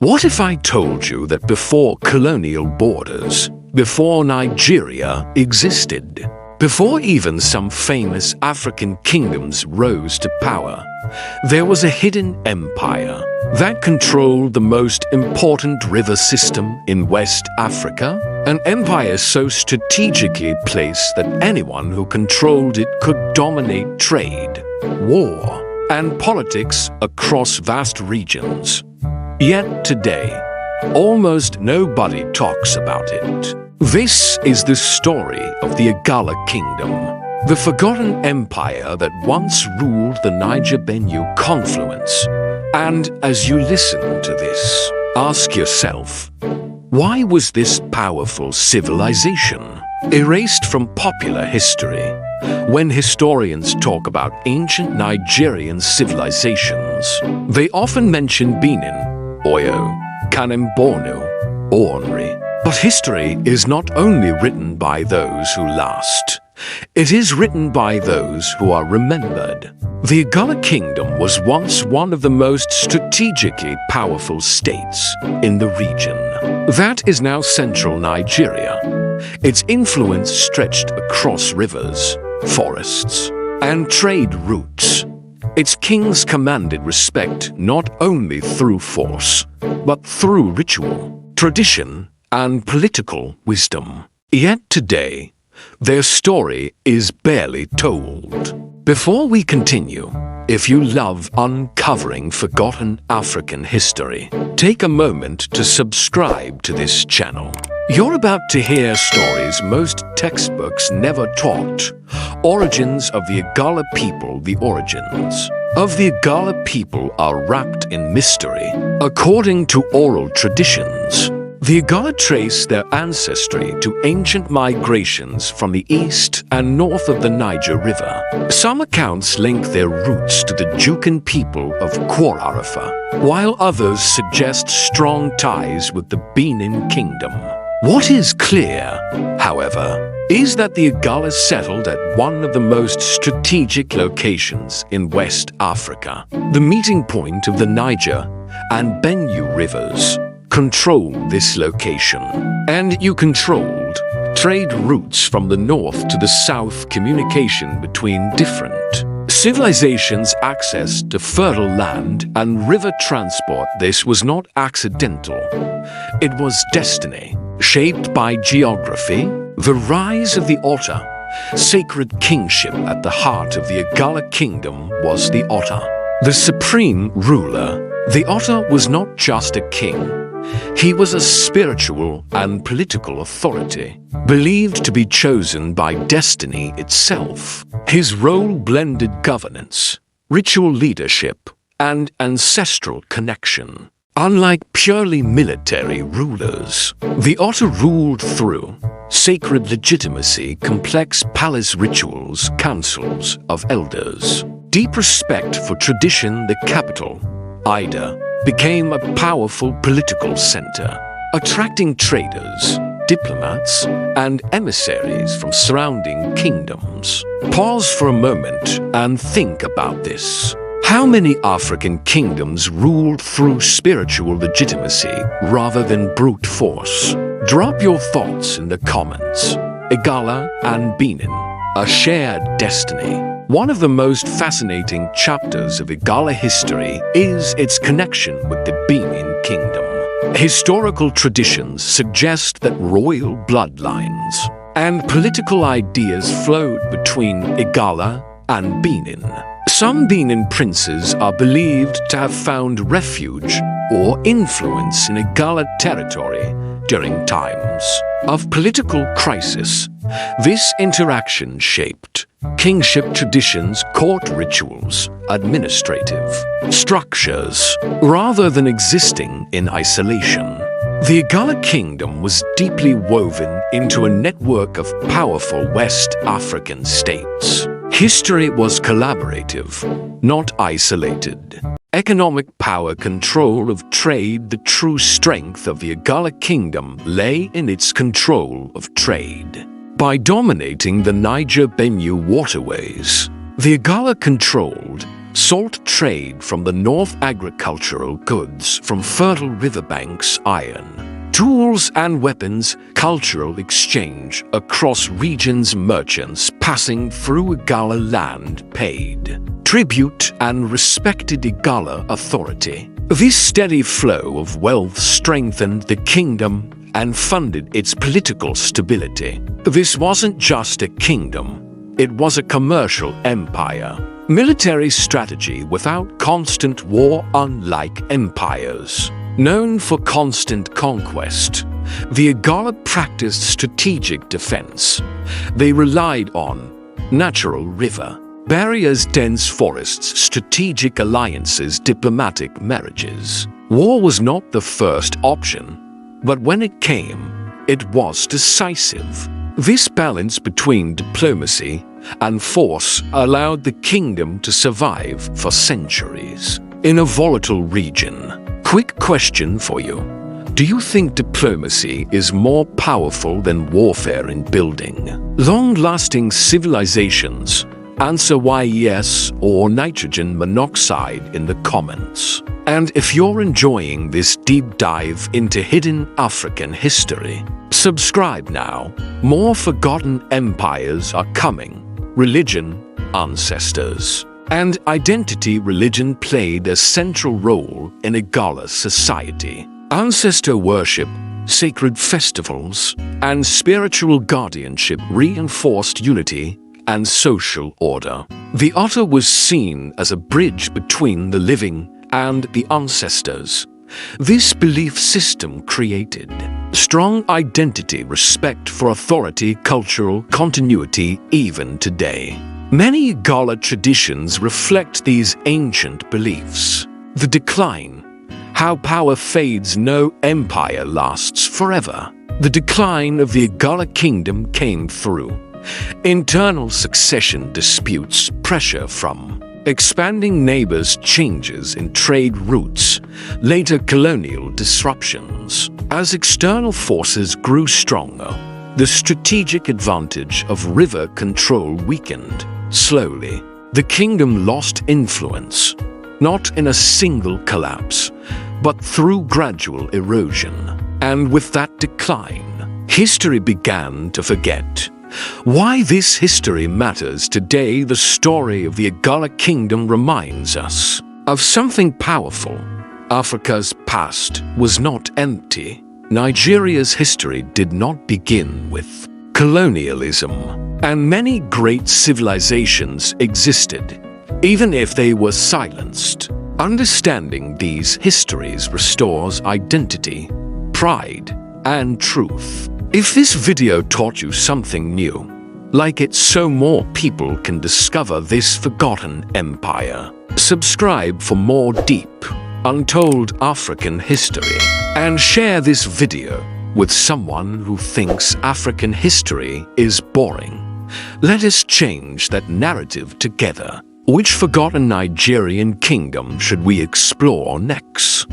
What if I told you that before colonial borders, before Nigeria existed, before even some famous African kingdoms rose to power, there was a hidden empire that controlled the most important river system in West Africa? An empire so strategically placed that anyone who controlled it could dominate trade, war, and politics across vast regions. Yet today, almost nobody talks about it. This is the story of the Igala Kingdom, the forgotten empire that once ruled the Niger-Benue confluence. And as you listen to this, ask yourself, why was this powerful civilization erased from popular history? When historians talk about ancient Nigerian civilizations, they often mention Benin, Oyo, Kanem-Bornu, Ornery. But history is not only written by those who last, it is written by those who are remembered. The Igala Kingdom was once one of the most strategically powerful states in the region. That is now central Nigeria. Its influence stretched across rivers, forests, and trade routes. Its kings commanded respect not only through force, but through ritual, tradition, and political wisdom. Yet today, their story is barely told. Before we continue, if you love uncovering forgotten African history, take a moment to subscribe to this channel. You're about to hear stories most textbooks never taught. Origins of the Igala people. The origins of the Igala people are wrapped in mystery. According to oral traditions, the Igala trace their ancestry to ancient migrations from the east and north of the Niger River. Some accounts link their roots to the Jukan people of Kwararafa, while others suggest strong ties with the Benin Kingdom. What is clear, however, is that the Igala settled at one of the most strategic locations in West Africa, the meeting point of the Niger and Benue rivers. Controlled this location, and you controlled trade routes from the north to the south, communication between different civilizations, access to fertile land and river transport. This was not accidental. It was destiny, shaped by geography. The rise of the otter, sacred kingship at the heart of the Igala Kingdom, was the otter, the supreme ruler. The otter was not just a king. He was a spiritual and political authority, believed to be chosen by destiny itself. His role blended governance, ritual leadership, and ancestral connection. Unlike purely military rulers, the otter ruled through sacred legitimacy, complex palace rituals, councils of elders, deep respect for tradition. The capital, Ida, became a powerful political center, attracting traders, diplomats, and emissaries from surrounding kingdoms. Pause for a moment and think about this. How many African kingdoms ruled through spiritual legitimacy rather than brute force? Drop your thoughts in the comments. Igala and Benin, a shared destiny. One of the most fascinating chapters of Igala history is its connection with the Benin Kingdom. Historical traditions suggest that royal bloodlines and political ideas flowed between Igala and Benin. Some Benin princes are believed to have found refuge or influence in Igala territory during times of political crisis. This interaction shaped kingship traditions, court rituals, administrative structures, rather than existing in isolation. The Igala Kingdom was deeply woven into a network of powerful West African states. History was collaborative, not isolated. Economic power, control of trade. The true strength of the Igala Kingdom lay in its control of trade. By dominating the Niger-Benue waterways, the Igala controlled salt trade from the north, agricultural goods from fertile riverbanks, iron, tools and weapons, cultural exchange across regions, merchants passing through Igala land paid tribute and respected Igala authority. This steady flow of wealth strengthened the kingdom and funded its political stability. This wasn't just a kingdom, it was a commercial empire. Military strategy without constant war, unlike empires known for constant conquest. The Igala practiced strategic defense. They relied on natural river barriers, dense forests, strategic alliances, diplomatic marriages. War was not the first option, but when it came, it was decisive. This balance between diplomacy and force allowed the kingdom to survive for centuries. In a volatile region, quick question for you. Do you think diplomacy is more powerful than warfare in building long-lasting civilizations? Answer why yes or nitrogen monoxide in the comments. And if you're enjoying this deep dive into hidden African history, subscribe now. More forgotten empires are coming. Religion, ancestors, and identity. Religion played a central role in Igala society. Ancestor worship, sacred festivals, and spiritual guardianship reinforced unity and social order. The otter was seen as a bridge between the living and the ancestors. This belief system created strong identity, respect for authority, cultural continuity even today. Many Igala traditions reflect these ancient beliefs. The decline, how power fades, no empire lasts forever. The decline of the Igala Kingdom came through internal succession disputes, pressure from expanding neighbors, changes in trade routes, later colonial disruptions. As external forces grew stronger, the strategic advantage of river control weakened. Slowly, the kingdom lost influence, not in a single collapse, but through gradual erosion. And with that decline, history began to forget. Why this history matters today. The story of the Igala Kingdom reminds us of something powerful. Africa's past was not empty. Nigeria's history did not begin with colonialism, and many great civilizations existed, even if they were silenced. Understanding these histories restores identity, pride, and truth. If this video taught you something new, like it so more people can discover this forgotten empire. Subscribe for more deep, untold African history, and share this video with someone who thinks African history is boring. Let us change that narrative together. Which forgotten Nigerian kingdom should we explore next?